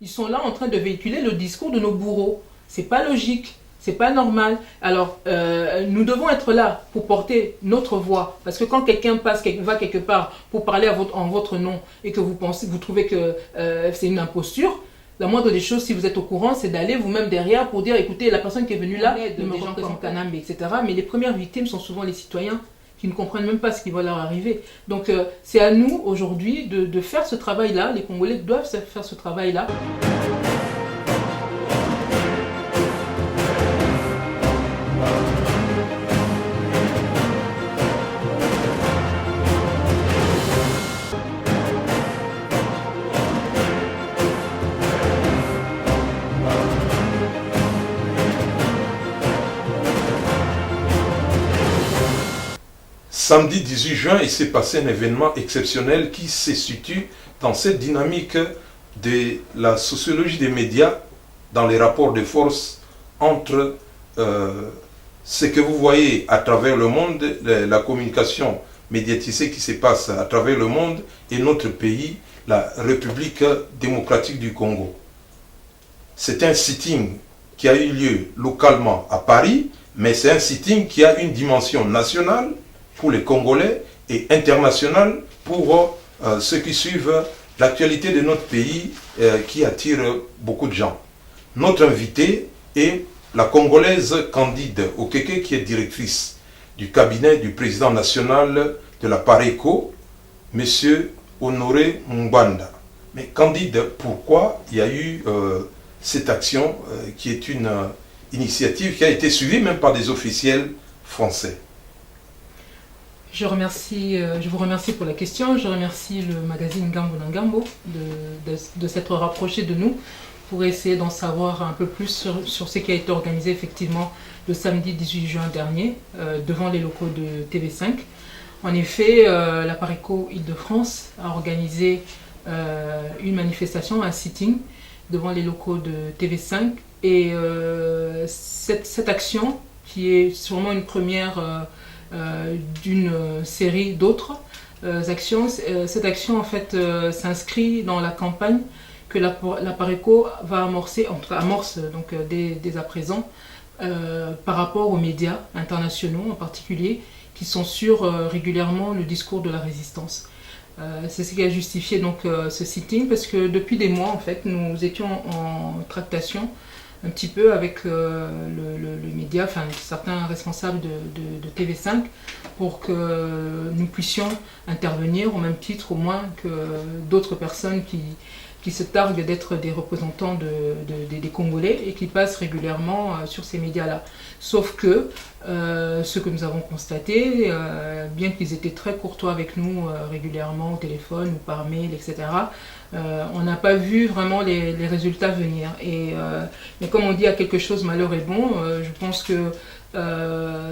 Ils sont là en train de véhiculer le discours de nos bourreaux. C'est pas logique. C'est pas normal. Alors, nous devons être là pour porter notre voix. Parce que quand quelqu'un va quelque part pour parler en votre nom et que vous trouvez que c'est une imposture, la moindre des choses, si vous êtes au courant, c'est d'aller vous-même derrière pour dire, écoutez, la personne qui est venue là, des gens comme Kanambe, etc. Mais les premières victimes sont souvent les citoyens qui ne comprennent même pas ce qui va leur arriver. Donc, c'est à nous aujourd'hui de faire ce travail-là. Les Congolais doivent faire ce travail-là. Samedi 18 juin, il s'est passé un événement exceptionnel qui se situe dans cette dynamique de la sociologie des médias, dans les rapports de force entre ce que vous voyez à travers le monde, la communication médiatisée qui se passe à travers le monde, et notre pays, la République démocratique du Congo. C'est un sitting qui a eu lieu localement à Paris, mais c'est un sitting qui a une dimension nationale pour les Congolais et international pour ceux qui suivent l'actualité de notre pays qui attire beaucoup de gens. Notre invité est la Congolaise Candide Okeke, qui est directrice du cabinet du président national de la Pareco, M. Honoré Mbanda. Mais Candide, pourquoi il y a eu cette action qui est une initiative qui a été suivie même par des officiels français? Je vous remercie pour la question. Je remercie le magazine Gambo Nangambo de s'être rapproché de nous pour essayer d'en savoir un peu plus sur ce qui a été organisé effectivement le samedi 18 juin dernier devant les locaux de TV5. En effet, la Pareco Île-de-France a organisé une manifestation, un sitting devant les locaux de TV5 et cette action qui est sûrement une première d'une série d'autres actions. Cette action en fait s'inscrit dans la campagne que la Pareco va amorce donc dès à présent par rapport aux médias internationaux en particulier qui censurent régulièrement le discours de la résistance. C'est ce qui a justifié donc ce sitting, parce que depuis des mois en fait nous étions en tractation un petit peu avec le média, enfin certains responsables de TV5 pour que nous puissions intervenir au même titre au moins que d'autres personnes qui se targuent d'être des représentants des Congolais et qui passent régulièrement sur ces médias-là. Sauf que ce que nous avons constaté, bien qu'ils étaient très courtois avec nous régulièrement au téléphone ou par mail, etc., on n'a pas vu vraiment les résultats venir. Mais comme on dit, à quelque chose malheur est bon, je pense que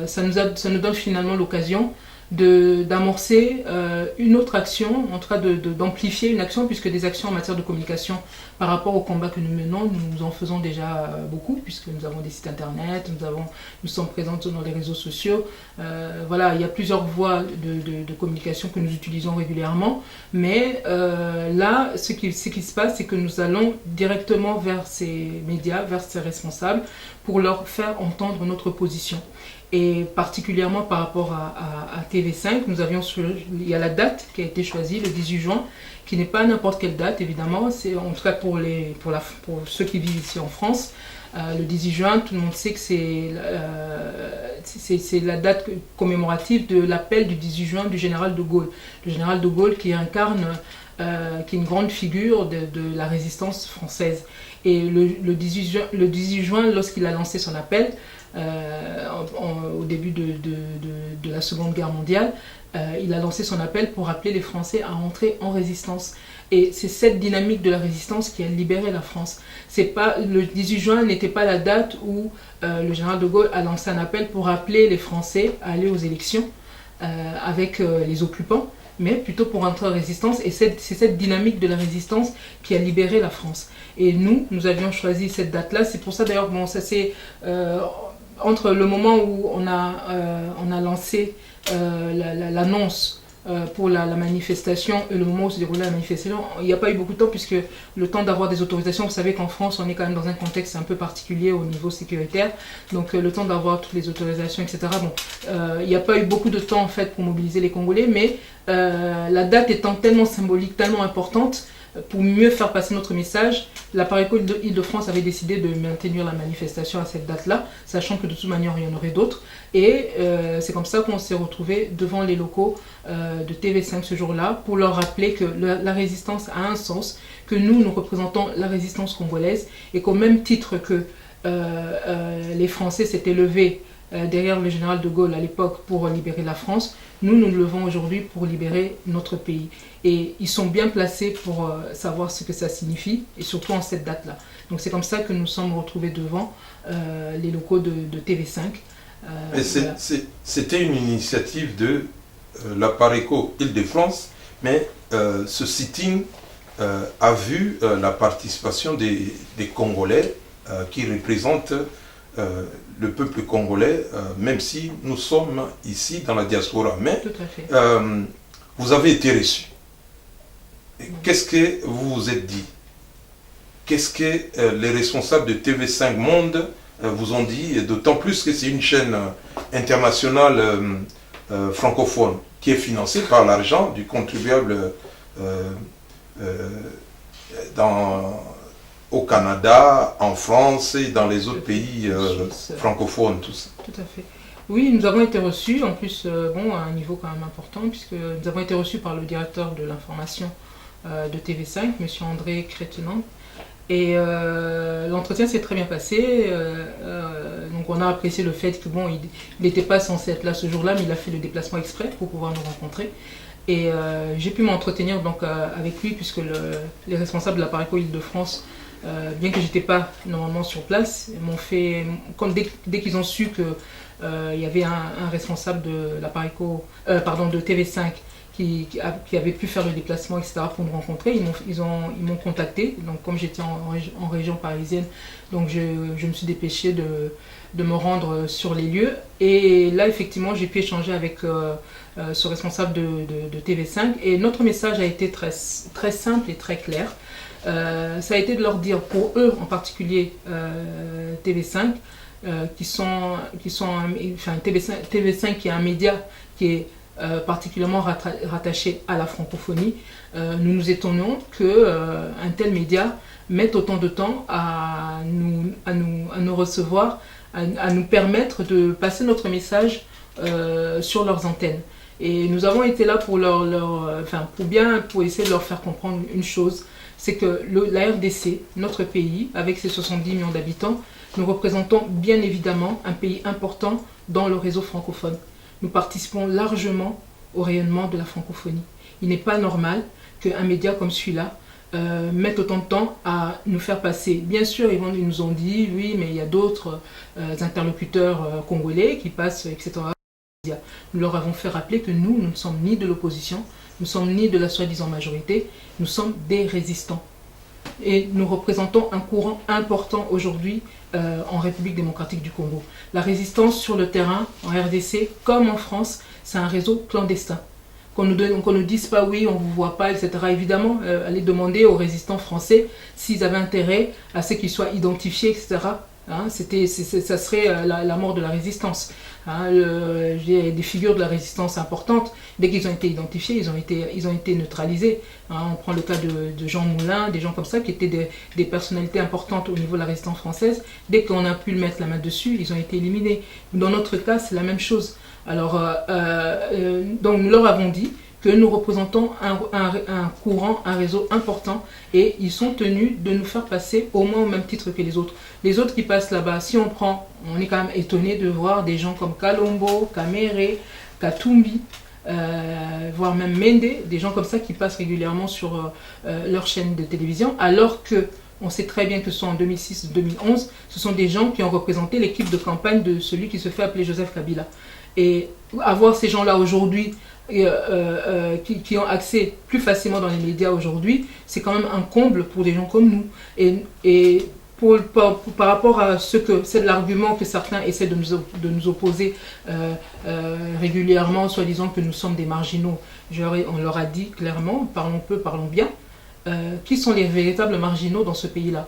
ça nous donne finalement l'occasion d'amorcer une autre action, en tout cas d'amplifier une action, puisque des actions en matière de communication par rapport au combat que nous menons, nous en faisons déjà beaucoup, puisque nous avons des sites internet, nous sommes présents dans les réseaux sociaux. Voilà, il y a plusieurs voies de communication que nous utilisons régulièrement, mais là, ce qui se passe, c'est que nous allons directement vers ces médias, vers ces responsables, pour leur faire entendre notre position. Et particulièrement par rapport à TV5, il y a la date qui a été choisie, le 18 juin, qui n'est pas n'importe quelle date évidemment, c'est en tout cas pour ceux qui vivent ici en France. Le 18 juin, tout le monde sait que c'est la date commémorative de l'appel du 18 juin du général de Gaulle. Le général de Gaulle qui incarne, qui est une grande figure de la résistance française. Et le 18 juin, lorsqu'il a lancé son appel, au début de la Seconde Guerre mondiale, il a lancé son appel pour appeler les Français à entrer en résistance. Et c'est cette dynamique de la résistance qui a libéré la France. Le 18 juin n'était pas la date où le général de Gaulle a lancé un appel pour appeler les Français à aller aux élections avec les occupants, mais plutôt pour entrer en résistance. Et c'est cette dynamique de la résistance qui a libéré la France. Et nous avions choisi cette date-là. C'est pour ça d'ailleurs, bon, ça c'est entre le moment où on a lancé l'annonce pour la manifestation et le moment où se déroulait la manifestation, il n'y a pas eu beaucoup de temps puisque le temps d'avoir des autorisations, vous savez qu'en France on est quand même dans un contexte un peu particulier au niveau sécuritaire, donc le temps d'avoir toutes les autorisations, etc. Bon, il n'y a pas eu beaucoup de temps en fait pour mobiliser les Congolais, mais la date étant tellement symbolique, tellement importante, pour mieux faire passer notre message, la Pareco Île-de-France avait décidé de maintenir la manifestation à cette date-là, sachant que de toute manière il y en aurait d'autres. Et c'est comme ça qu'on s'est retrouvé devant les locaux de TV5 ce jour-là pour leur rappeler que la résistance a un sens, que nous représentons la résistance congolaise et qu'au même titre que les Français s'étaient levés derrière le général de Gaulle à l'époque pour libérer la France, nous le levons aujourd'hui pour libérer notre pays. Et ils sont bien placés pour savoir ce que ça signifie, et surtout en cette date-là. Donc c'est comme ça que nous sommes retrouvés devant les locaux de TV5. Voilà. C'était une initiative de la Pareco Île-de-France, mais ce sitting a vu la participation des Congolais qui représentent le peuple congolais, même si nous sommes ici dans la diaspora. Mais tout à fait. Vous avez été reçus. Qu'est-ce que vous vous êtes dit? Qu'est-ce que les responsables de TV5 Monde vous ont dit? D'autant plus que c'est une chaîne internationale francophone qui est financée par l'argent du contribuable au Canada, en France et dans les autres pays francophones, tout ça. Tout à fait. Oui, nous avons été reçus, en plus, à un niveau quand même important, puisque nous avons été reçus par le directeur de l'information de TV5, M. André Crétenant. Et l'entretien s'est très bien passé. Donc on a apprécié le fait que il n'était pas censé être là ce jour-là, mais il a fait le déplacement exprès pour pouvoir nous rencontrer. Et j'ai pu m'entretenir donc avec lui, puisque les responsables de la Pareco Île-de-France, bien que j'étais pas normalement sur place, m'ont fait, dès qu'ils ont su que il y avait un responsable de la Pareco, de TV5 qui avait pu faire le déplacement, etc., pour nous rencontrer, ils m'ont contacté. Donc comme j'étais en région parisienne, donc je me suis dépêchée de me rendre sur les lieux. Et là, effectivement, j'ai pu échanger avec ce responsable de TV5. Et notre message a été très, très simple et très clair. Ça a été de leur dire, pour eux en particulier, TV5, TV5 qui est un média qui est particulièrement rattaché à la francophonie, nous nous étonnons qu'un tel média mette autant de temps à nous recevoir, à nous permettre de passer notre message sur leurs antennes. Et nous avons été là pour pour essayer de leur faire comprendre une chose, c'est que la RDC, notre pays, avec ses 70 millions d'habitants, nous représentons bien évidemment un pays important dans le réseau francophone. Nous participons largement au rayonnement de la francophonie. Il n'est pas normal qu'un média comme celui-là mette autant de temps à nous faire passer. Bien sûr, ils nous ont dit, oui, mais il y a d'autres interlocuteurs congolais qui passent, etc. Nous leur avons fait rappeler que nous ne sommes ni de l'opposition, nous ne sommes ni de la soi-disant majorité, nous sommes des résistants. Et nous représentons un courant important aujourd'hui en République démocratique du Congo. La résistance sur le terrain, en RDC, comme en France, c'est un réseau clandestin. Qu'on ne dise pas oui, on ne vous voit pas, etc. Évidemment, aller demander aux résistants français s'ils avaient intérêt à ce qu'ils soient identifiés, etc. Ça serait la mort de la résistance. J'ai des figures de la résistance importantes. Dès qu'ils ont été identifiés, ils ont été neutralisés. On prend le cas de Jean Moulin, des gens comme ça qui étaient des personnalités importantes au niveau de la résistance française. Dès qu'on a pu mettre la main dessus, ils ont été éliminés. Dans notre cas, c'est la même chose. Alors, donc nous leur avons dit que nous représentons un courant, un réseau important, et ils sont tenus de nous faire passer au moins au même titre que les autres. Les autres qui passent là-bas, si on est quand même étonné de voir des gens comme Kalombo, Kamere, Katumbi, voire même Mende, des gens comme ça qui passent régulièrement sur leur chaîne de télévision, alors que on sait très bien que ce sont en 2006-2011, ce sont des gens qui ont représenté l'équipe de campagne de celui qui se fait appeler Joseph Kabila. Et avoir ces gens-là aujourd'hui, qui ont accès plus facilement dans les médias aujourd'hui, c'est quand même un comble pour des gens comme nous. Et par rapport à ce que c'est l'argument que certains essaient de nous opposer régulièrement, soit disant que nous sommes des marginaux, on leur a dit clairement, parlons peu, parlons bien, qui sont les véritables marginaux dans ce pays-là.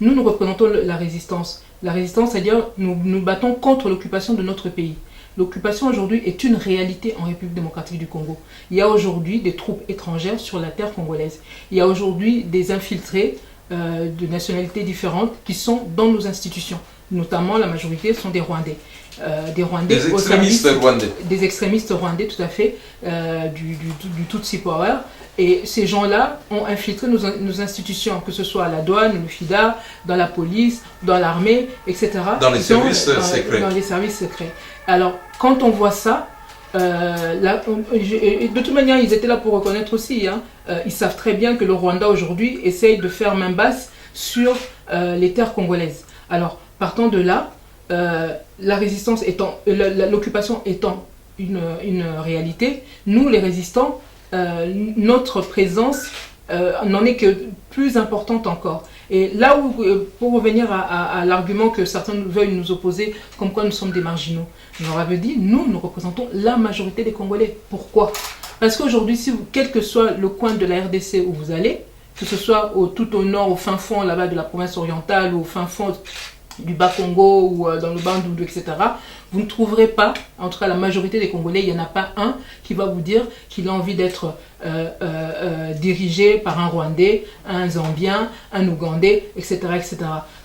Nous représentons la résistance. La résistance, c'est-à-dire nous battons contre l'occupation de notre pays. L'occupation aujourd'hui est une réalité en République démocratique du Congo. Il y a aujourd'hui des troupes étrangères sur la terre congolaise. Il y a aujourd'hui des infiltrés de nationalités différentes qui sont dans nos institutions. Notamment, la majorité sont des Rwandais. Des extrémistes rwandais. Des extrémistes rwandais, tout à fait, du Tutsi Power. Et ces gens-là ont infiltré nos institutions, que ce soit à la douane, le FIDA, dans la police, dans l'armée, etc. Dans les services secrets. Dans les services secrets. Alors, quand on voit ça, de toute manière, ils étaient là pour reconnaître aussi. Ils savent très bien que le Rwanda aujourd'hui essaye de faire main basse sur les terres congolaises. Alors, partant de là, la résistance étant, l'occupation étant une réalité, nous les résistants, notre présence n'en est que plus importante encore. Et là où, pour revenir à l'argument que certains veulent nous opposer, comme quoi nous sommes des marginaux, je leur avais dit, nous représentons la majorité des Congolais. Pourquoi? Parce qu'aujourd'hui, quel que soit le coin de la RDC où vous allez, que ce soit tout au nord, au fin fond là-bas de la province orientale, ou au fin fond du Bas-Congo, ou dans le Bandundu, etc., vous ne trouverez pas, en tout cas la majorité des Congolais, il n'y en a pas un qui va vous dire qu'il a envie d'être dirigé par un Rwandais, un Zambien, un Ougandais, etc., etc.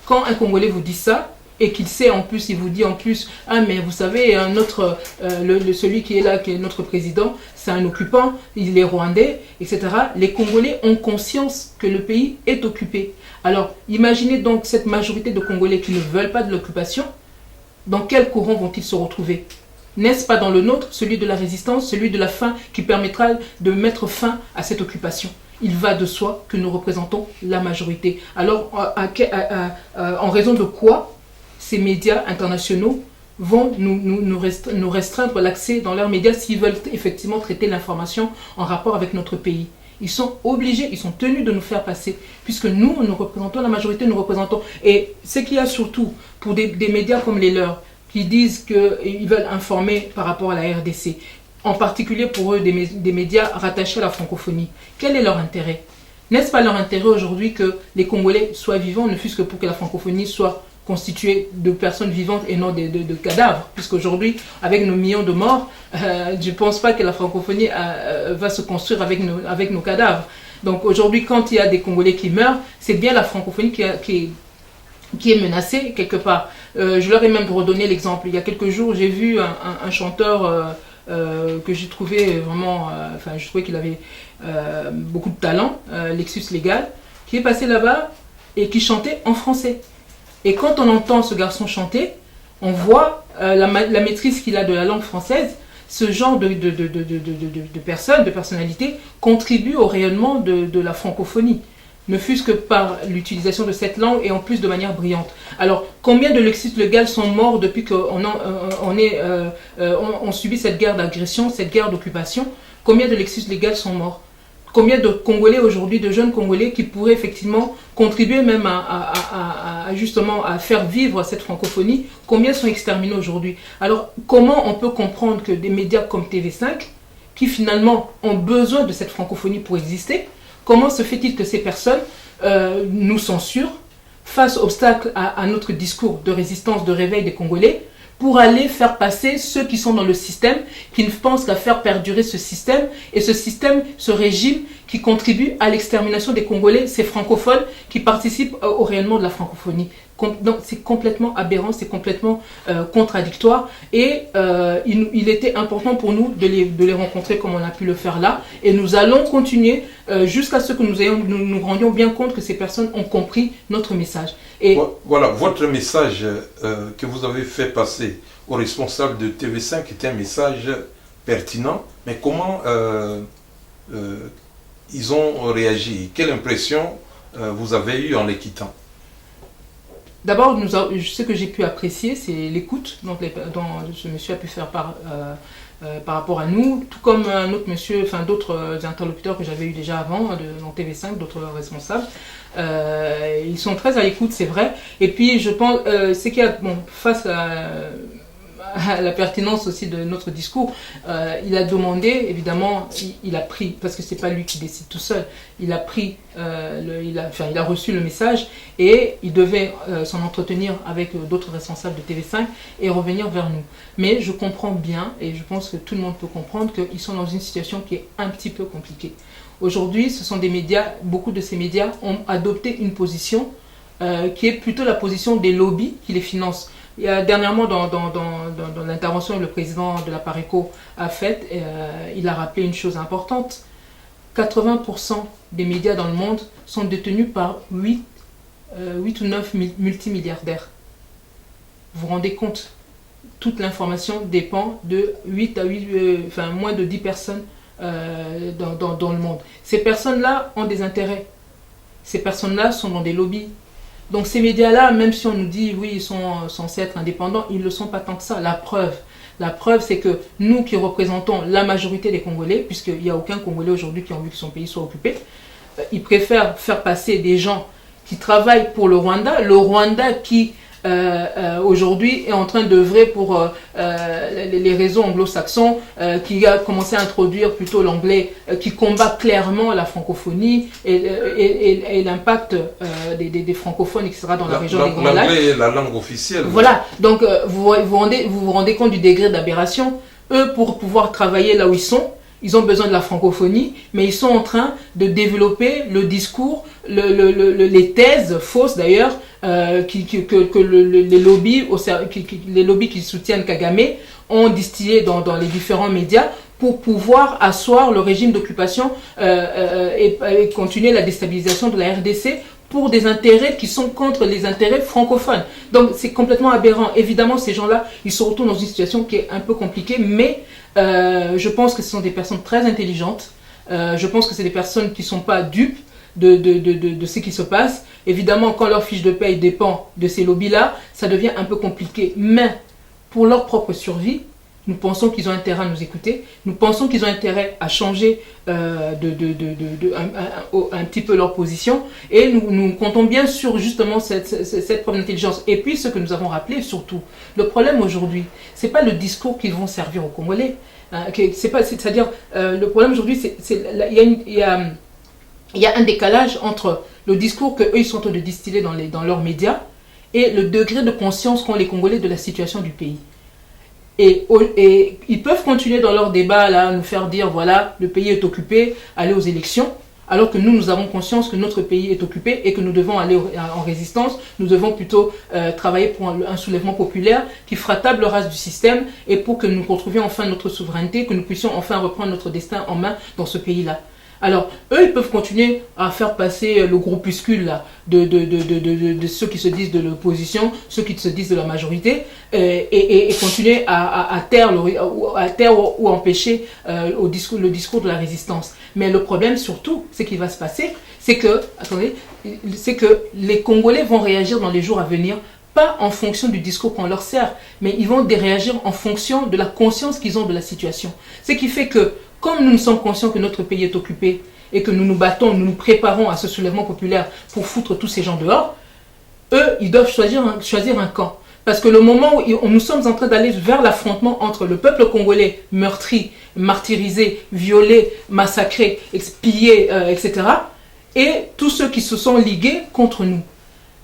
Quand un Congolais vous dit ça, et qu'il sait en plus, il vous dit en plus, ah mais vous savez, celui qui est là, qui est notre président, c'est un occupant, il est rwandais, etc. Les Congolais ont conscience que le pays est occupé. Alors, imaginez donc cette majorité de Congolais qui ne veulent pas de l'occupation, dans quel courant vont-ils se retrouver? N'est-ce pas dans le nôtre, celui de la résistance, celui de la faim qui permettra de mettre fin à cette occupation? Il va de soi que nous représentons la majorité. Alors, en raison de quoi ces médias internationaux vont nous restreindre l'accès dans leurs médias s'ils veulent effectivement traiter l'information en rapport avec notre pays? Ils sont obligés, ils sont tenus de nous faire passer, puisque nous représentons la majorité, nous représentons. Et ce qu'il y a surtout pour des médias comme les leurs, qui disent qu'ils veulent informer par rapport à la RDC, en particulier pour eux des médias rattachés à la francophonie, quel est leur intérêt? N'est-ce pas leur intérêt aujourd'hui que les Congolais soient vivants, ne fût-ce que pour que la francophonie soit constituée de personnes vivantes et non de cadavres? Puisqu'aujourd'hui, avec nos millions de morts, je ne pense pas que la francophonie va se construire avec nos cadavres. Donc aujourd'hui, quand il y a des Congolais qui meurent, c'est bien la francophonie qui est menacée quelque part. Je leur ai même redonné l'exemple. Il y a quelques jours, j'ai vu un chanteur que j'ai trouvé vraiment... je trouvais qu'il avait beaucoup de talent, Lexus Légal, qui est passé là-bas et qui chantait en français. Et quand on entend ce garçon chanter, on voit la maîtrise qu'il a de la langue française. Ce genre de personnes, de personnalités, contribue au rayonnement de la francophonie, ne fût-ce que par l'utilisation de cette langue et en plus de manière brillante. Alors, combien de Lexus Légal sont morts depuis qu'on subit cette guerre d'agression, cette guerre d'occupation? Combien de Lexus Légal sont morts? Combien de Congolais aujourd'hui, de jeunes Congolais qui pourraient effectivement contribuer même justement à faire vivre cette francophonie, combien sont exterminés aujourd'hui? Alors, comment on peut comprendre que des médias comme TV5, qui finalement ont besoin de cette francophonie pour exister, comment se fait-il que ces personnes nous censurent, fassent obstacle à notre discours de résistance, de réveil des Congolais, pour aller faire passer ceux qui sont dans le système, qui ne pensent qu'à faire perdurer ce système, et ce système, ce régime qui contribue à l'extermination des Congolais, ces francophones qui participent au rayonnement de la francophonie. Donc c'est complètement aberrant, c'est complètement contradictoire, et il était important pour nous de les rencontrer comme on a pu le faire là, et nous allons continuer jusqu'à ce que nous rendions bien compte que ces personnes ont compris notre message. Et voilà, votre message que vous avez fait passer aux responsables de TV5 était un message pertinent, mais comment ils ont réagi? Quelle impression vous avez eue en les quittant? D'abord, ce que j'ai pu apprécier, c'est l'écoute dont ce monsieur a pu faire part par rapport à nous, tout comme un autre monsieur, enfin d'autres interlocuteurs que j'avais eu déjà avant, dans TV5, d'autres responsables. Ils sont très à l'écoute, c'est vrai. Et puis je pense, c'est qu'il y a, bon, face à la pertinence aussi de notre discours, il a demandé, évidemment, il a pris, parce que c'est pas lui qui décide tout seul, il a pris, il a reçu le message et il devait s'en entretenir avec d'autres responsables de TV5 et revenir vers nous. Mais je comprends bien, et je pense que tout le monde peut comprendre, qu'ils sont dans une situation qui est un petit peu compliquée. Aujourd'hui, ce sont des médias, beaucoup de ces médias ont adopté une position qui est plutôt la position des lobbies qui les financent. Dernièrement, dans l'intervention que le président de la Pareco a faite, il a rappelé une chose importante. 80% des médias dans le monde sont détenus par 8 ou 9 multimilliardaires. Vous vous rendez compte? Toute l'information dépend de 8 à 8, moins de 10 personnes dans le monde. Ces personnes-là ont des intérêts. Ces personnes-là sont dans des lobbies. Donc ces médias-là, même si on nous dit oui, ils sont censés être indépendants, ils ne le sont pas tant que ça. La preuve, c'est que nous qui représentons la majorité des Congolais, puisqu'il n'y a aucun Congolais aujourd'hui qui a envie que son pays soit occupé, ils préfèrent faire passer des gens qui travaillent pour le Rwanda qui aujourd'hui est en train d'œuvrer pour les réseaux anglo-saxons, qui a commencé à introduire plutôt l'anglais, qui combat clairement la francophonie et l'impact des francophones, etc. dans la région des Grands Lacs. L'anglais est la langue officielle. Voilà, donc vous vous rendez compte du degré d'aberration. Eux, pour pouvoir travailler là où ils ont besoin de la francophonie, mais ils sont en train de développer le discours, les thèses fausses d'ailleurs, que les lobbies qui soutiennent Kagame ont distillé dans les différents médias pour pouvoir asseoir le régime d'occupation et continuer la déstabilisation de la RDC pour des intérêts qui sont contre les intérêts francophones. Donc c'est complètement aberrant. Évidemment, ces gens-là, ils se retrouvent dans une situation qui est un peu compliquée, mais je pense que ce sont des personnes très intelligentes. Je pense que c'est des personnes qui ne sont pas dupes de ce qui se passe. Évidemment, quand leur fiche de paye dépend de ces lobbies-là, ça devient un peu compliqué. Mais pour leur propre survie, nous pensons qu'ils ont intérêt à nous écouter. Nous pensons qu'ils ont intérêt à changer un petit peu leur position. Et nous comptons bien sur justement cette preuve d'intelligence. Et puis ce que nous avons rappelé surtout, le problème aujourd'hui, ce n'est pas le discours qu'ils vont servir aux Congolais. C'est-à-dire, le problème aujourd'hui, il y a un décalage entre le discours qu'eux ils sont en train de distiller dans leurs médias et le degré de conscience qu'ont les Congolais de la situation du pays. Et ils peuvent continuer dans leur débat là, à nous faire dire voilà, le pays est occupé, aller aux élections, alors que nous avons conscience que notre pays est occupé et que nous devons aller en résistance. Nous devons plutôt travailler pour un soulèvement populaire qui fera table rase du système et pour que nous retrouvions enfin notre souveraineté, que nous puissions enfin reprendre notre destin en main dans ce pays-là. Alors, eux, ils peuvent continuer à faire passer le groupuscule là, de ceux qui se disent de l'opposition, ceux qui se disent de la majorité, et continuer à taire ou empêcher le discours de la résistance. Mais le problème surtout, ce qui va se passer, c'est que les Congolais vont réagir dans les jours à venir, pas en fonction du discours qu'on leur sert, mais ils vont réagir en fonction de la conscience qu'ils ont de la situation. Ce qui fait que, comme nous sommes conscients que notre pays est occupé et que nous nous battons, nous nous préparons à ce soulèvement populaire pour foutre tous ces gens dehors, eux, ils doivent choisir un camp. Parce que le moment où nous sommes en train d'aller vers l'affrontement entre le peuple congolais meurtri, martyrisé, violé, massacré, pillé, etc., et tous ceux qui se sont ligués contre nous.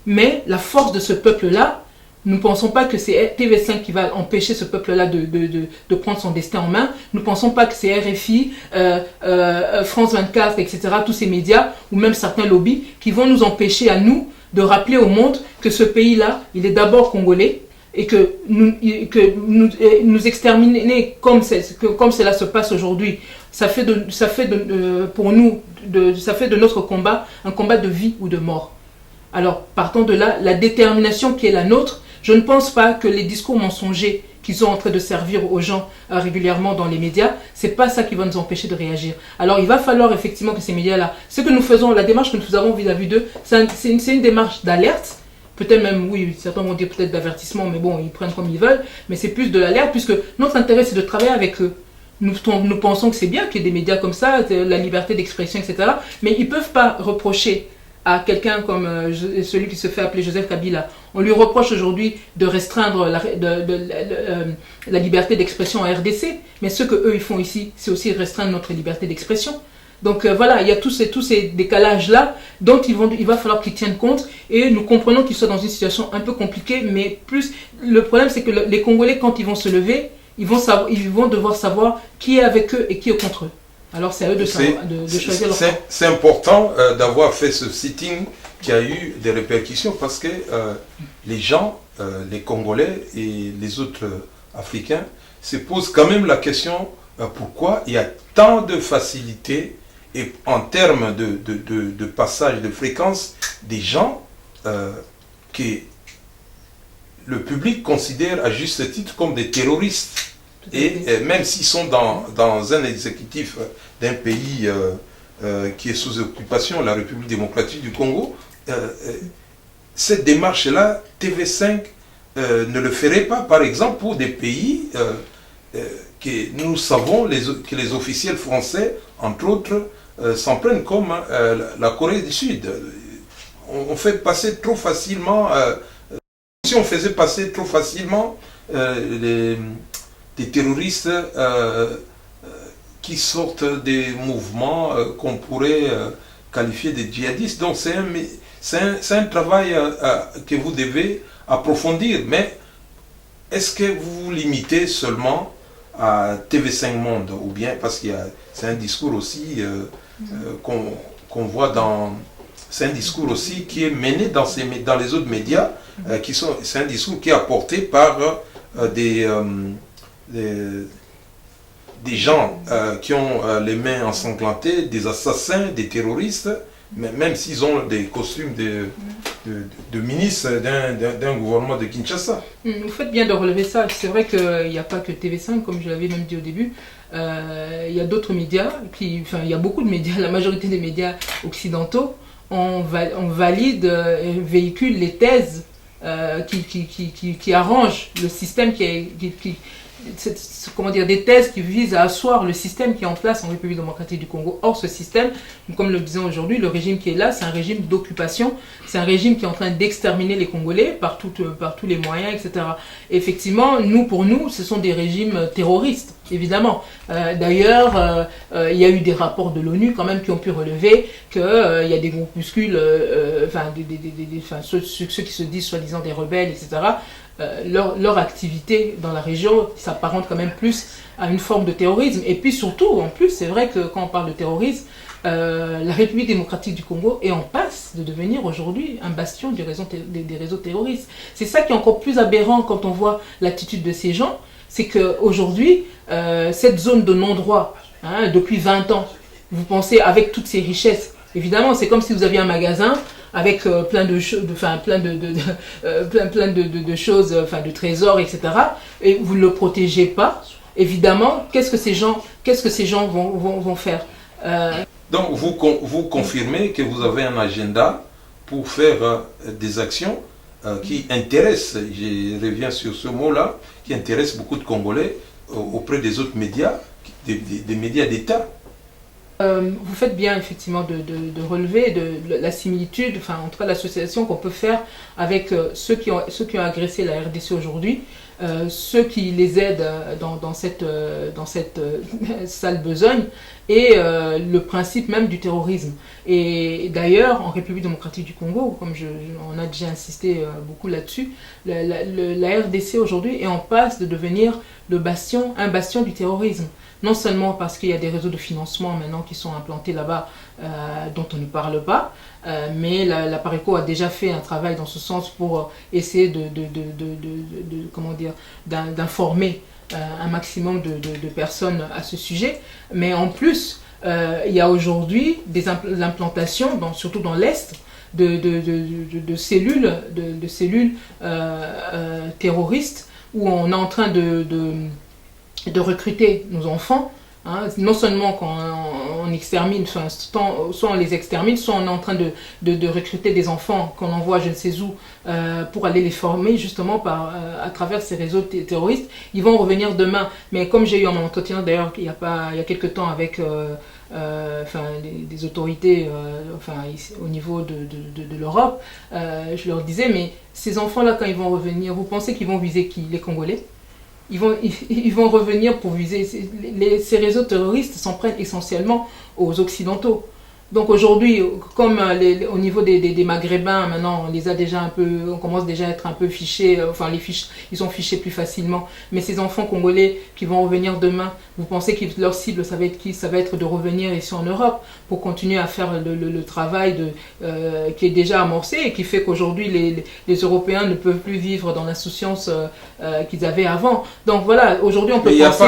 Mais la force de ce peuple-là, nous ne pensons pas que c'est TV5 qui va empêcher ce peuple-là de prendre son destin en main. Nous ne pensons pas que c'est RFI, France 24, etc., tous ces médias, ou même certains lobbies, qui vont nous empêcher à nous de rappeler au monde que ce pays-là, il est d'abord congolais, et que nous exterminer comme cela se passe aujourd'hui, ça fait de notre combat un combat de vie ou de mort. Alors, partant de là, la détermination qui est la nôtre, je ne pense pas que les discours mensongers qu'ils sont en train de servir aux gens régulièrement dans les médias, c'est pas ça qui va nous empêcher de réagir. Alors, il va falloir effectivement que ces médias-là, ce que nous faisons, la démarche que nous avons vis-à-vis d'eux, c'est une démarche d'alerte. Peut-être même, oui, certains vont dire peut-être d'avertissement, mais bon, ils prennent comme ils veulent. Mais c'est plus de l'alerte, puisque notre intérêt, c'est de travailler avec eux. nous pensons que c'est bien qu'il y ait des médias comme ça, la liberté d'expression, etc. Mais ils ne peuvent pas reprocher à quelqu'un comme celui qui se fait appeler Joseph Kabila. On lui reproche aujourd'hui de restreindre la liberté d'expression en RDC, mais ce qu'eux ils font ici, c'est aussi restreindre notre liberté d'expression. Donc voilà, il y a tous ces décalages-là dont il va falloir qu'ils tiennent compte, et nous comprenons qu'ils soient dans une situation un peu compliquée, mais plus le problème c'est que les Congolais, quand ils vont se lever, ils vont devoir savoir qui est avec eux et qui est contre eux. Alors c'est à eux de choisir leur camp. C'est important d'avoir fait ce sitting qui a eu des répercussions, parce que les gens, les Congolais et les autres Africains se posent quand même la question pourquoi il y a tant de facilité et en termes de passage de fréquence des gens que le public considère à juste titre comme des terroristes. Et même s'ils sont dans un exécutif d'un pays qui est sous occupation, la République démocratique du Congo, cette démarche-là, TV5 ne le ferait pas, par exemple, pour des pays que nous savons que les officiels français, entre autres, s'en prennent comme la Corée du Sud. On fait passer trop facilement, si on faisait passer trop facilement des terroristes qui sortent des mouvements qu'on pourrait qualifier de djihadistes. Donc c'est un travail que vous devez approfondir. Mais est-ce que vous vous limitez seulement à TV5 Monde, ou bien parce que c'est un discours aussi qu'on voit dans... C'est un discours aussi qui est mené dans les autres médias, c'est un discours qui est apporté par des gens qui ont les mains ensanglantées, des assassins, des terroristes, même s'ils ont des costumes de ministres d'un gouvernement de Kinshasa. Vous faites bien de relever ça. C'est vrai qu'il n'y a pas que TV5, comme je l'avais même dit au début. Il y a d'autres médias, il y a beaucoup de médias, la majorité des médias occidentaux, on valide et véhicule les thèses qui arrangent le système comment dire, des thèses qui visent à asseoir le système qui est en place en République démocratique du Congo. Or, ce système, comme le disons aujourd'hui, le régime qui est là, c'est un régime d'occupation, c'est un régime qui est en train d'exterminer les Congolais par tous les moyens, etc. Et effectivement, pour nous, ce sont des régimes terroristes, évidemment. D'ailleurs, il y a eu des rapports de l'ONU quand même qui ont pu relever qu'il y a des groupuscules, ceux qui se disent soi-disant des rebelles, etc., leur activité dans la région s'apparente quand même plus à une forme de terrorisme. Et puis surtout, en plus, c'est vrai que quand on parle de terrorisme, la République démocratique du Congo est en passe de devenir aujourd'hui un bastion des réseaux terroristes. C'est ça qui est encore plus aberrant quand on voit l'attitude de ces gens, c'est qu'aujourd'hui, cette zone de non-droit, depuis 20 ans, vous pensez avec toutes ces richesses, évidemment, c'est comme si vous aviez un magasin avec plein de choses, de trésors, etc. Et vous ne le protégez pas. Évidemment, qu'est-ce que ces gens vont faire Donc vous confirmez que vous avez un agenda pour faire des actions qui intéressent, je reviens sur ce mot-là, qui intéressent beaucoup de Congolais auprès des autres médias, des médias d'État. Vous faites bien effectivement de relever la similitude, en tout cas l'association qu'on peut faire avec ceux qui ont agressé la RDC aujourd'hui, ceux qui les aident dans cette sale besogne, et le principe même du terrorisme. Et d'ailleurs, en République démocratique du Congo, comme on a déjà insisté beaucoup là-dessus, la RDC aujourd'hui est en passe de devenir un bastion du terrorisme. Non seulement parce qu'il y a des réseaux de financement maintenant qui sont implantés là-bas dont on ne parle pas, mais la PARECO a déjà fait un travail dans ce sens pour essayer d'informer un maximum de personnes à ce sujet. Mais en plus, il y a aujourd'hui des implantations, surtout dans l'Est, de cellules terroristes où on est en train de recruter nos enfants Hein. Non seulement quand on extermine, enfin, soit on les extermine, soit on est en train de recruter des enfants qu'on envoie je ne sais où pour aller les former justement à travers ces réseaux terroristes. Ils vont revenir demain. Mais comme j'ai eu un entretien d'ailleurs il y a quelques temps avec des autorités au niveau de l'Europe, je leur disais, mais ces enfants-là, quand ils vont revenir, vous pensez qu'ils vont viser qui? Les Congolais? Ils vont revenir pour viser. Ces réseaux terroristes s'en prennent essentiellement aux Occidentaux. Donc aujourd'hui, comme au niveau des Maghrébins, maintenant on les a déjà un peu, on commence déjà à être un peu fichés, ils sont fichés plus facilement. Mais ces enfants congolais qui vont revenir demain, vous pensez que leur cible, ça va être qui? Ça va être de revenir ici en Europe pour continuer à faire le travail qui est déjà amorcé et qui fait qu'aujourd'hui les Européens ne peuvent plus vivre dans l'insouciance qu'ils avaient avant. Donc voilà, aujourd'hui on peut penser...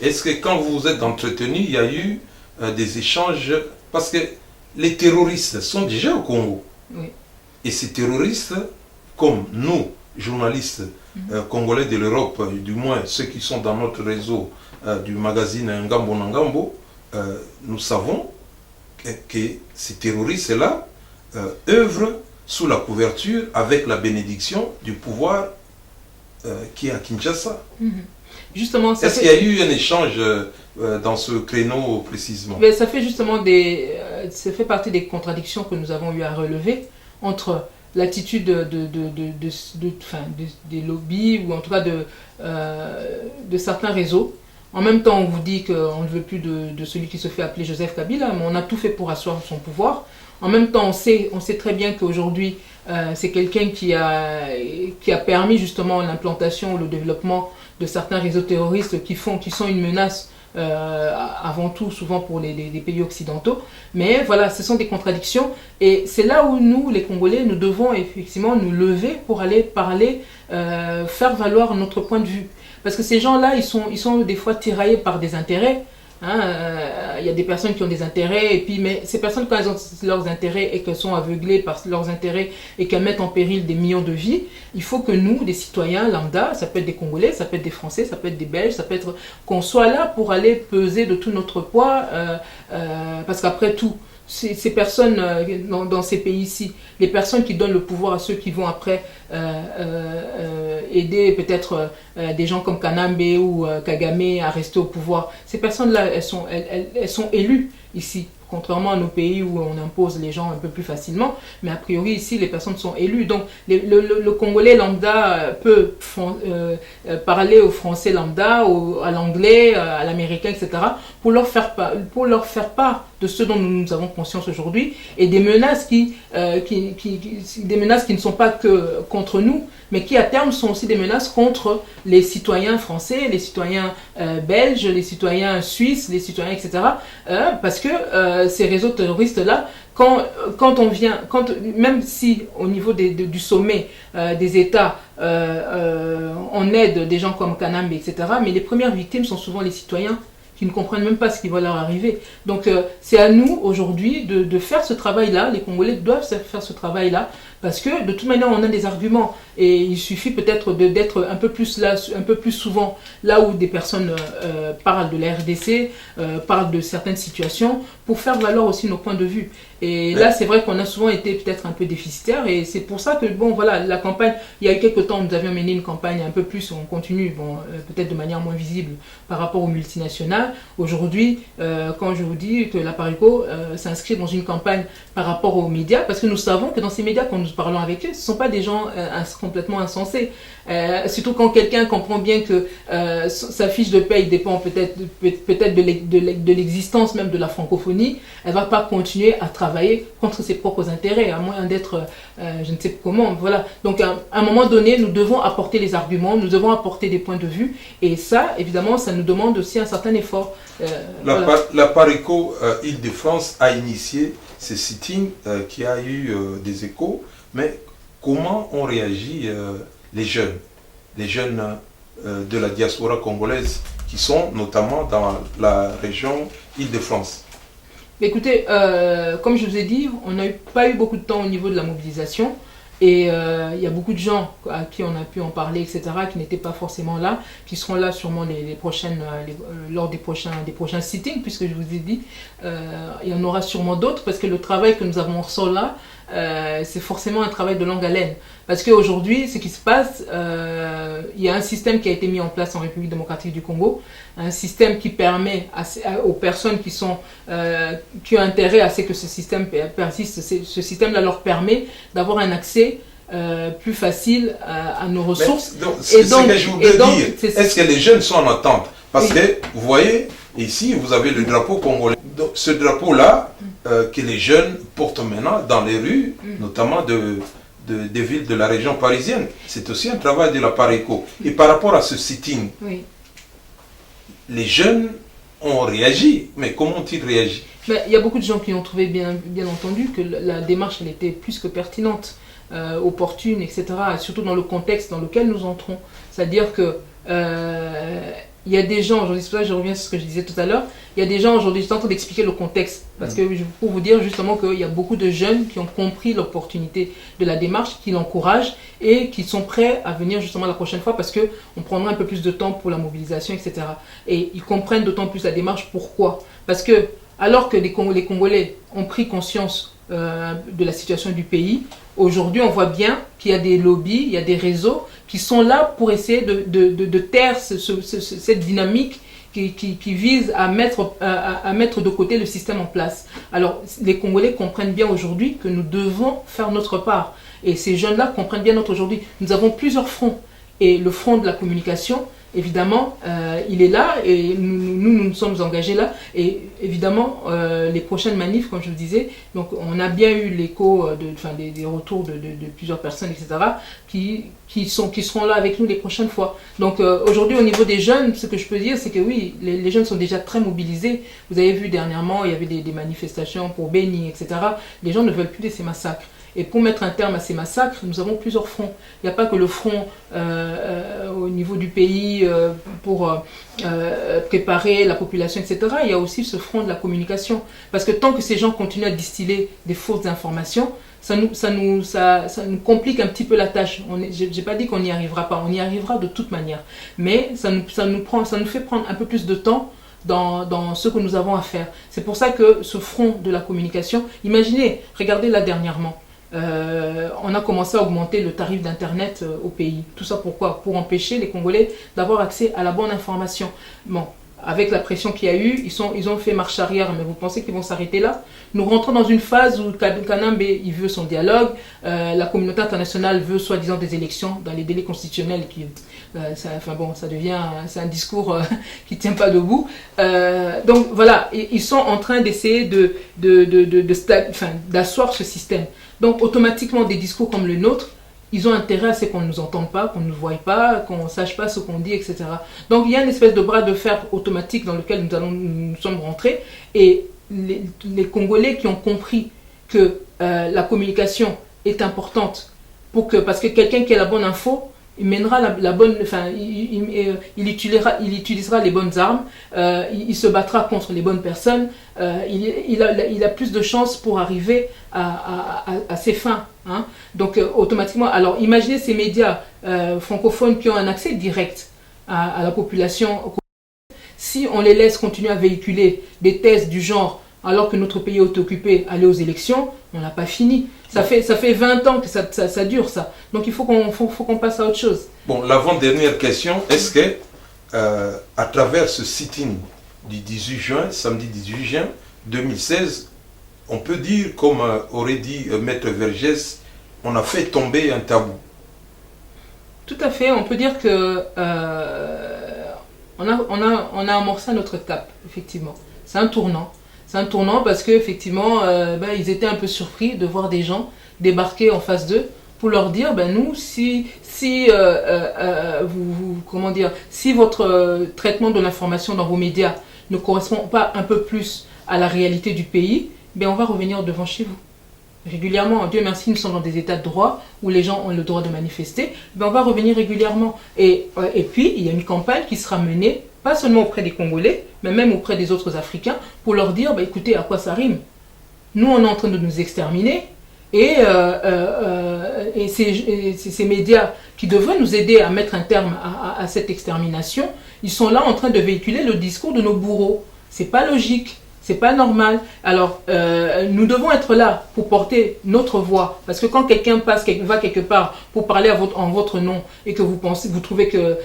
Est-ce que quand vous vous êtes entretenu, il y a eu des échanges, parce que les terroristes sont déjà au Congo. Oui. Et ces terroristes, comme nous, journalistes congolais de l'Europe, du moins ceux qui sont dans notre réseau du magazine Ngambo Ngambo, nous savons que ces terroristes-là œuvrent sous la couverture avec la bénédiction du pouvoir qui est à Kinshasa. Justement, est-ce qu'il y a eu un échange dans ce créneau précisément? Mais ça fait justement ça fait partie des contradictions que nous avons eu à relever entre l'attitude des lobbies ou en tout cas de certains réseaux. En même temps, on vous dit qu'on ne veut plus de celui qui se fait appeler Joseph Kabila, mais on a tout fait pour asseoir son pouvoir. En même temps, on sait très bien qu'aujourd'hui, c'est quelqu'un qui a permis justement l'implantation ou le développement de certains réseaux terroristes qui sont une menace avant tout souvent pour les pays occidentaux. Mais voilà, ce sont des contradictions et c'est là où nous, les Congolais, nous devons effectivement nous lever pour aller parler, faire valoir notre point de vue. Parce que ces gens-là, ils sont des fois tiraillés par des intérêts. Y a des personnes qui ont des intérêts, mais ces personnes, quand elles ont leurs intérêts et qu'elles sont aveuglées par leurs intérêts et qu'elles mettent en péril des millions de vies, il faut que nous, des citoyens lambda, ça peut être des Congolais, ça peut être des Français, ça peut être des Belges, ça peut être qu'on soit là pour aller peser de tout notre poids, parce qu'après tout, ces personnes dans ces pays-ci, les personnes qui donnent le pouvoir à ceux qui vont après aider peut-être des gens comme Kanambe ou Kagame à rester au pouvoir, ces personnes-là, elles sont élues ici. Contrairement à nos pays où on impose les gens un peu plus facilement, mais a priori ici les personnes sont élues. Donc le Congolais lambda peut parler au Français lambda, à l'anglais, à l'américain, etc. pour leur faire part de ce dont nous avons conscience aujourd'hui et des menaces qui ne sont pas que contre nous, mais qui à terme sont aussi des menaces contre les citoyens français, les citoyens belges, les citoyens suisses, les citoyens, etc. Parce que ces réseaux terroristes-là, même si au niveau du sommet des États, on aide des gens comme Kanambe, etc., mais les premières victimes sont souvent les citoyens qui ne comprennent même pas ce qui va leur arriver. Donc c'est à nous aujourd'hui de faire ce travail-là, les Congolais doivent faire ce travail-là, parce que de toute manière on a des arguments et il suffit peut-être d'être un peu plus souvent là où des personnes parlent de la RDC, parlent de certaines situations pour faire valoir aussi nos points de vue. Et là c'est vrai qu'on a souvent été peut-être un peu déficitaire et c'est pour ça que bon voilà, la campagne, il y a eu quelques temps nous avions mené une campagne un peu plus, on continue, peut-être de manière moins visible par rapport aux multinationales. Aujourd'hui, quand je vous dis que la Parico s'inscrit dans une campagne par rapport aux médias, parce que nous savons que dans ces médias, quand nous parlons avec eux, ce ne sont pas des gens complètement insensés. Surtout quand quelqu'un comprend bien que sa fiche de paye dépend peut-être de l'existence même de la francophonie, elle ne va pas continuer à travailler contre ses propres intérêts, à moins d'être, je ne sais comment, voilà. Donc à un moment donné, nous devons apporter les arguments, nous devons apporter des points de vue, et ça, évidemment, ça nous demande aussi un certain effort. La Parico Île-de-France a initié ce sitting qui a eu des échos, mais comment ont réagi les jeunes de la diaspora congolaise qui sont notamment dans la région Île-de-France? Écoutez, comme je vous ai dit, on n'a pas eu beaucoup de temps au niveau de la mobilisation. Et il y a beaucoup de gens à qui on a pu en parler, etc., qui n'étaient pas forcément là, qui seront là sûrement lors des prochains sittings, puisque je vous ai dit, il y en aura sûrement d'autres, parce que le travail que nous avons en sol là, c'est forcément un travail de longue haleine. Parce qu'aujourd'hui, ce qui se passe, il y a un système qui a été mis en place en République démocratique du Congo, un système qui permet aux personnes qui ont intérêt à ce que ce système persiste, ce système-là leur permet d'avoir un accès plus facile à nos ressources. C'est ce que je voulais dire. Est-ce que les jeunes sont en attente? Parce que, vous voyez, ici, vous avez le drapeau congolais. Donc, ce drapeau-là, que les jeunes portent maintenant dans les rues, notamment des villes de la région parisienne. C'est aussi un travail de la Pareco. Et par rapport à ce sitting, les jeunes ont réagi. Mais comment ont-ils réagi? Il y a beaucoup de gens qui ont trouvé bien entendu que la démarche elle était plus que pertinente, opportune, etc. Surtout dans le contexte dans lequel nous entrons. C'est-à-dire que il y a des gens, aujourd'hui, c'est pour ça que je reviens sur ce que je disais tout à l'heure, il y a des gens aujourd'hui, je suis en train d'expliquer le contexte, parce que pour vous dire justement qu'il y a beaucoup de jeunes qui ont compris l'opportunité de la démarche, qui l'encouragent et qui sont prêts à venir justement la prochaine fois parce qu'on prendra un peu plus de temps pour la mobilisation, etc. Et ils comprennent d'autant plus la démarche. Pourquoi? Parce que alors que les Congolais ont pris conscience de la situation du pays, aujourd'hui on voit bien qu'il y a des lobbies, il y a des réseaux qui sont là pour essayer de taire cette dynamique qui vise à mettre de côté le système en place. Alors les Congolais comprennent bien aujourd'hui que nous devons faire notre part. Et ces jeunes-là comprennent bien aujourd'hui. Nous avons plusieurs fronts. Et le front de la communication, évidemment, il est là et nous sommes engagés là. Et évidemment, les prochaines manifs, comme je vous disais, donc on a bien eu l'écho des retours de plusieurs personnes, etc., qui seront là avec nous les prochaines fois. Donc aujourd'hui, au niveau des jeunes, ce que je peux dire, c'est que oui, les jeunes sont déjà très mobilisés. Vous avez vu dernièrement, il y avait des manifestations pour Béni, etc. Les gens ne veulent plus de ces massacres. Et pour mettre un terme à ces massacres, nous avons plusieurs fronts. Il n'y a pas que le front au niveau du pays pour préparer la population, etc. Il y a aussi ce front de la communication. Parce que tant que ces gens continuent à distiller des fausses informations, ça nous complique un petit peu la tâche. Je n'ai pas dit qu'on n'y arrivera pas, on y arrivera de toute manière. Mais ça nous fait prendre un peu plus de temps dans ce que nous avons à faire. C'est pour ça que ce front de la communication, imaginez, regardez là dernièrement, on a commencé à augmenter le tarif d'Internet au pays. Tout ça pourquoi? Pour empêcher les Congolais d'avoir accès à la bonne information. Bon, avec la pression qu'il y a eu, ils ont fait marche arrière, mais vous pensez qu'ils vont s'arrêter là? Nous rentrons dans une phase où Kanambe il veut son dialogue, la communauté internationale veut soi-disant des élections dans les délais constitutionnels ça devient c'est un discours qui ne tient pas debout. Donc voilà, ils sont en train d'essayer d'asseoir ce système. Donc automatiquement des discours comme le nôtre, ils ont intérêt à ce qu'on ne nous entende pas, qu'on ne nous voie pas, qu'on ne sache pas ce qu'on dit, etc. Donc il y a une espèce de bras de fer automatique dans lequel nous sommes rentrés. Et les Congolais qui ont compris que la communication est importante, parce que quelqu'un qui a la bonne info, il mènera il utilisera les bonnes armes, il se battra contre les bonnes personnes, il a plus de chances pour arriver à ses fins. Hein. Donc automatiquement, alors imaginez ces médias francophones qui ont un accès direct à la population. Si on les laisse continuer à véhiculer des thèses du genre alors que notre pays est occupé, aller aux élections, on n'a pas fini. Ça fait 20 ans que ça dure ça. Donc il faut qu'on passe à autre chose. Bon, l'avant-dernière question, est-ce que à travers ce sitting du 18 juin, samedi 18 juin 2016, on peut dire, comme aurait dit Maître Vergès, on a fait tomber un tabou? Tout à fait, on peut dire que on a amorcé notre étape, effectivement. C'est un tournant. C'est un tournant parce qu'effectivement, ils étaient un peu surpris de voir des gens débarquer en face d'eux pour leur dire, nous, si votre traitement de l'information dans vos médias ne correspond pas un peu plus à la réalité du pays, on va revenir devant chez vous. Régulièrement, Dieu merci, nous sommes dans des états de droit où les gens ont le droit de manifester, on va revenir régulièrement. Et puis, il y a une campagne qui sera menée, pas seulement auprès des Congolais, mais même auprès des autres Africains, pour leur dire, écoutez, à quoi ça rime? Nous, on est en train de nous exterminer, et ces médias qui devraient nous aider à mettre un terme à cette extermination, ils sont là en train de véhiculer le discours de nos bourreaux. C'est pas logique. C'est pas normal. Alors, nous devons être là pour porter notre voix. Parce que quand quelqu'un va quelque part pour parler en votre nom et que vous trouvez que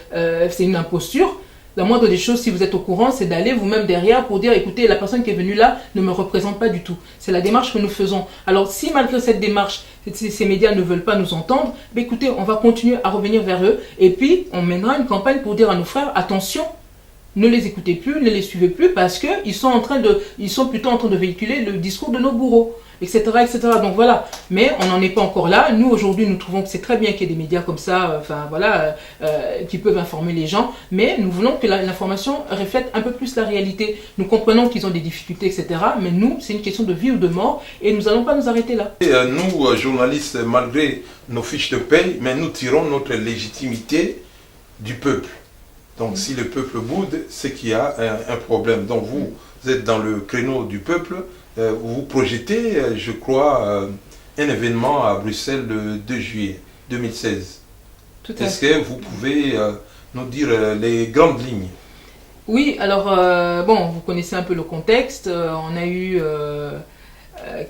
c'est une imposture, la moindre des choses, si vous êtes au courant, c'est d'aller vous-même derrière pour dire, écoutez, la personne qui est venue là ne me représente pas du tout. C'est la démarche que nous faisons. Alors, si malgré cette démarche, ces médias ne veulent pas nous entendre, écoutez, on va continuer à revenir vers eux. Et puis, on mènera une campagne pour dire à nos frères, attention, ne les écoutez plus, ne les suivez plus parce qu'ils sont plutôt en train de véhiculer le discours de nos bourreaux, etc., etc. Donc voilà, mais on n'en est pas encore là. Nous aujourd'hui, nous trouvons que c'est très bien qu'il y ait des médias comme ça, qui peuvent informer les gens, mais nous voulons que l'information reflète un peu plus la réalité. Nous comprenons qu'ils ont des difficultés, etc., mais nous, c'est une question de vie ou de mort, et nous n'allons pas nous arrêter là. Et nous, journalistes, malgré nos fiches de paye, mais nous tirons notre légitimité du peuple. Donc si le peuple boude, c'est qu'il y a un problème. Donc vous êtes dans le créneau du peuple, vous projetez, je crois, un événement à Bruxelles le 2 juillet 2016. Tout à fait. Est-ce que vous pouvez nous dire les grandes lignes? Oui, alors, vous connaissez un peu le contexte. On a eu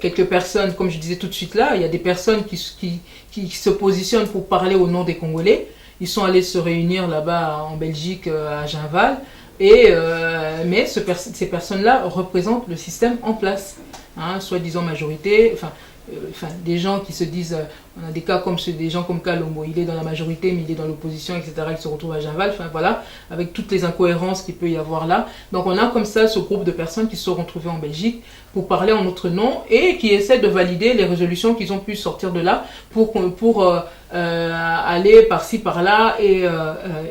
quelques personnes, comme je disais tout de suite là, il y a des personnes qui se positionnent pour parler au nom des Congolais. Ils sont allés se réunir là-bas en Belgique, à Genval, mais ces personnes-là représentent le système en place, soi-disant majorité, des gens qui se disent, on a des cas comme des gens comme Kalombo, il est dans la majorité mais il est dans l'opposition, etc., il se retrouve à Genval, voilà, avec toutes les incohérences qu'il peut y avoir là. Donc on a comme ça ce groupe de personnes qui se sont retrouvées en Belgique pour parler en notre nom et qui essaient de valider les résolutions qu'ils ont pu sortir de là pour aller par-ci par-là et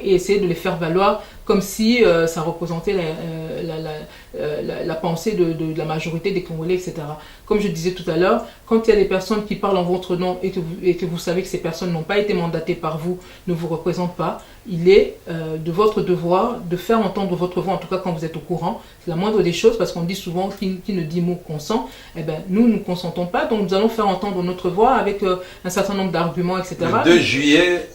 essayer de les faire valoir comme si ça représentait la pensée de la majorité des Congolais, etc. Comme je disais tout à l'heure, quand il y a des personnes qui parlent en votre nom et que vous savez que ces personnes n'ont pas été mandatées par vous, ne vous représentent pas, il est de votre devoir de faire entendre votre voix, en tout cas quand vous êtes au courant. C'est la moindre des choses parce qu'on dit souvent qui ne dit mot consent. Eh bien, nous ne consentons pas, donc nous allons faire entendre notre voix avec un certain nombre d'arguments, etc. Le 2 juillet,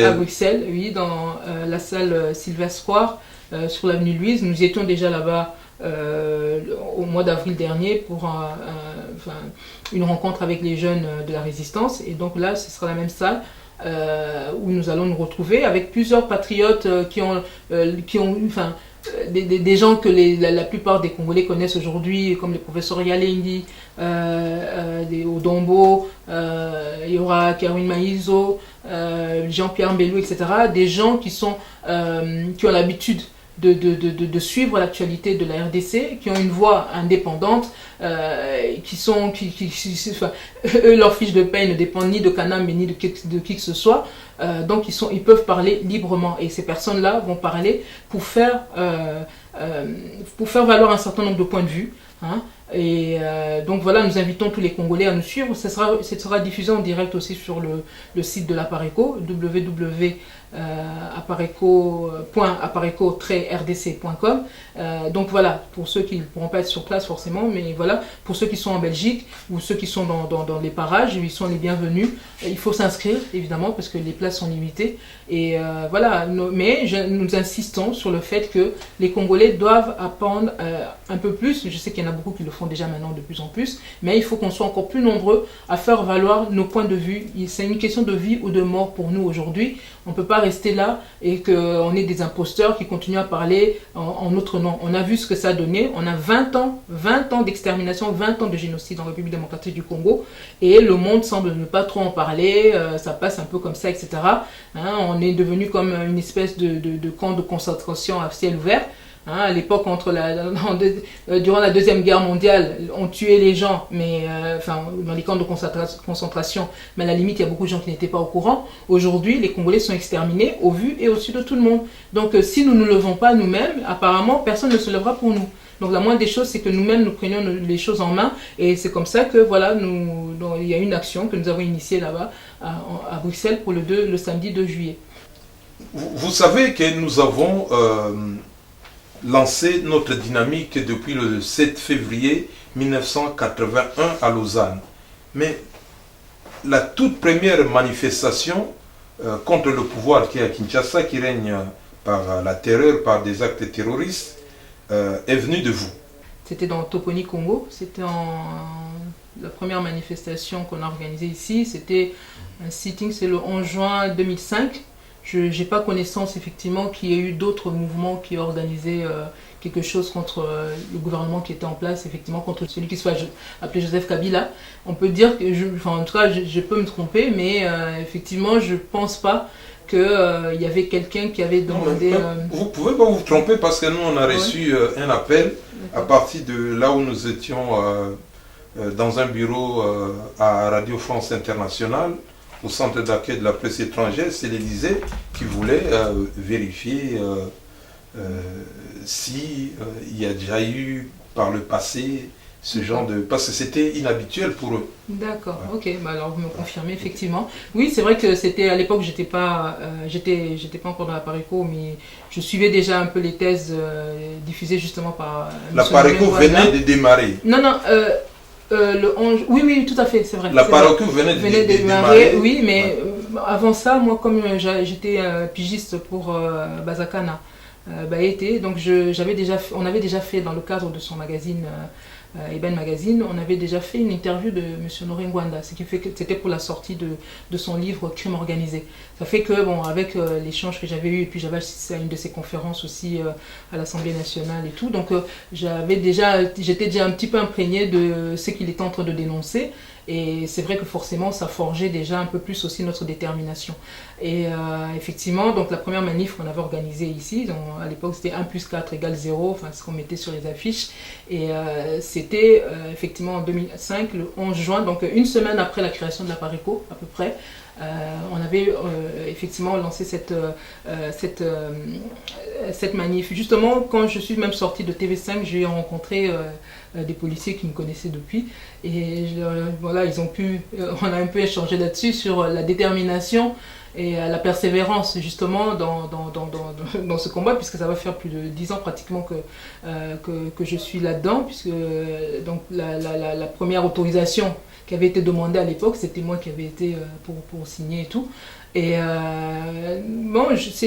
à Bruxelles, oui, dans la salle Sylvestre Square, sur l'avenue Louise. Nous étions déjà là-bas au mois d'avril dernier pour une rencontre avec les jeunes de la résistance. Et donc là, ce sera la même salle où nous allons nous retrouver avec plusieurs patriotes qui ont des gens que la plupart des Congolais connaissent aujourd'hui, comme le professeur Yalengi, Odombo, il y aura Kerwin Maïzo, Jean-Pierre Mbelou, etc. Des gens qui ont l'habitude de suivre l'actualité de la RDC, qui ont une voix indépendante, eux, leur fiche de paie ne dépend ni de Canam ni de qui que ce soit, donc ils peuvent parler librement et ces personnes-là vont parler pour faire valoir un certain nombre de points de vue. Donc voilà, nous invitons tous les Congolais à nous suivre. Ça sera diffusé en direct aussi sur le site de l'Apareco, www.apareco.rdc.com. Donc voilà, pour ceux qui ne pourront pas être sur place forcément, mais voilà, pour ceux qui sont en Belgique ou ceux qui sont dans les parages, ils sont les bienvenus. Il faut s'inscrire évidemment parce que les places sont limitées. Et voilà, mais nous insistons sur le fait que les Congolais doivent apprendre un peu plus. Je sais qu'il y en a beaucoup qui le font déjà maintenant de plus en plus, mais il faut qu'on soit encore plus nombreux à faire valoir nos points de vue. C'est une question de vie ou de mort pour nous aujourd'hui. On ne peut pas rester là et qu'on ait des imposteurs qui continuent à parler en notre nom. On a vu ce que ça a donné. On a 20 ans d'extermination, 20 ans de génocide en République démocratique du Congo et le monde semble ne pas trop en parler. Ça passe un peu comme ça, etc. On est devenu comme une espèce de camp de concentration à ciel ouvert. À l'époque, durant la Deuxième Guerre mondiale, on tuait les gens, mais dans les camps de concentration, mais à la limite, il y a beaucoup de gens qui n'étaient pas au courant. Aujourd'hui, les Congolais sont exterminés au vu et au su de tout le monde. Donc, si nous ne levons pas nous-mêmes, apparemment, personne ne se lèvera pour nous. Donc, la moindre des choses, c'est que nous-mêmes, nous prenions les choses en main. Et c'est comme ça que, voilà, il y a une action que nous avons initiée là-bas, à Bruxelles, pour le samedi 2 juillet. Vous savez que nous avons lancé notre dynamique depuis le 7 février 1981 à Lausanne. Mais la toute première manifestation contre le pouvoir qui est à Kinshasa, qui règne par la terreur, par des actes terroristes, est venue de vous? C'était dans Toponi, Congo. C'était la première manifestation qu'on a organisée ici. C'était un sitting, c'est le 11 juin 2005. Je n'ai pas connaissance effectivement qu'il y ait eu d'autres mouvements qui ont organisé quelque chose contre le gouvernement qui était en place, effectivement contre celui qui soit appelé Joseph Kabila. On peut dire que, en tout cas je peux me tromper, mais effectivement je ne pense pas qu'il y avait quelqu'un qui avait demandé... Vous pouvez pas vous tromper parce que nous on a reçu un appel à partir de là où nous étions dans un bureau à Radio France Internationale, au centre d'accueil de la presse étrangère. C'est l'Élysée qui voulait vérifier si il y a déjà eu par le passé ce genre de... Parce que c'était inhabituel pour eux. D'accord, ok, bah alors vous me confirmez effectivement. Oui, c'est vrai que c'était à l'époque, j'étais pas encore dans la Pareco, mais je suivais déjà un peu les thèses diffusées justement par... La Pareco venait de démarrer. Non, le 11... Oui, tout à fait, c'est vrai. La Pareco venait de démarrer. Oui, mais avant ça, moi, comme j'étais pigiste pour Bazakana, donc on avait déjà fait dans le cadre de son magazine, Eben Magazine, on avait déjà fait une interview de M. Noré Ngwanda, ce qui fait que c'était pour la sortie de son livre Crime organisé. Ça fait que, bon, avec l'échange que j'avais eu, et puis j'avais assisté à une de ses conférences aussi à l'Assemblée nationale et tout, donc j'étais déjà un petit peu imprégné de ce qu'il était en train de dénoncer. Et c'est vrai que forcément, ça forgeait déjà un peu plus aussi notre détermination. Et effectivement, donc la première manif qu'on avait organisée ici, donc, à l'époque c'était 1 plus 4 égale 0, enfin ce qu'on mettait sur les affiches. Et c'était effectivement en 2005, le 11 juin, donc une semaine après la création de la Pareco, à peu près. On avait effectivement lancé cette manif. Justement, quand je suis même sortie de TV5, j'ai rencontré des policiers qui me connaissaient depuis. Et voilà, on a un peu échangé là-dessus sur la détermination et la persévérance justement dans ce combat, puisque ça va faire plus de 10 ans pratiquement que je suis là-dedans, puisque donc la première autorisation qui avait été demandée à l'époque, c'était moi qui avais été pour signer et tout. Et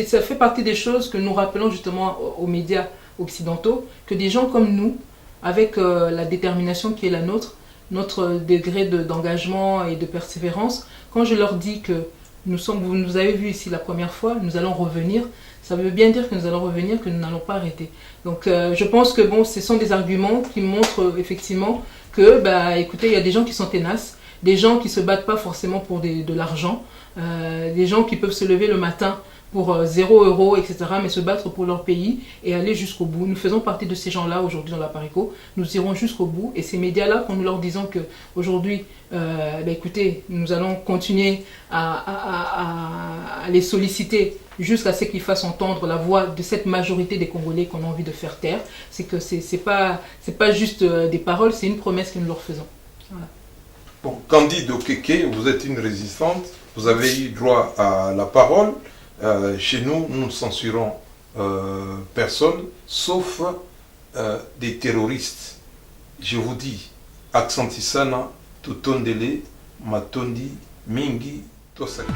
ça fait partie des choses que nous rappelons justement aux médias occidentaux, que des gens comme nous, avec la détermination qui est la nôtre, notre degré d'engagement et de persévérance, quand je leur dis que vous nous avez vu ici la première fois, nous allons revenir, ça veut bien dire que nous allons revenir, que nous n'allons pas arrêter. Donc je pense que bon, ce sont des arguments qui montrent effectivement que, écoutez, il y a des gens qui sont ténaces, des gens qui ne se battent pas forcément pour de l'argent, des gens qui peuvent se lever le matin pour 0 €, etc., mais se battre pour leur pays et aller jusqu'au bout. Nous faisons partie de ces gens-là aujourd'hui dans la Pareco. Nous irons jusqu'au bout. Et ces médias-là, quand nous leur disons qu'aujourd'hui, écoutez, nous allons continuer à les solliciter jusqu'à ce qu'ils fassent entendre la voix de cette majorité des Congolais qu'on a envie de faire taire, c'est que c'est pas juste des paroles, c'est une promesse que nous leur faisons. Voilà. Bon, Candide Okeke, vous êtes une résistante, vous avez eu droit à la parole. Chez nous, nous ne censurons personne, sauf des terroristes. Je vous dis, Aksantisana, Tutondele, Matondi, Mingi, Tosaki.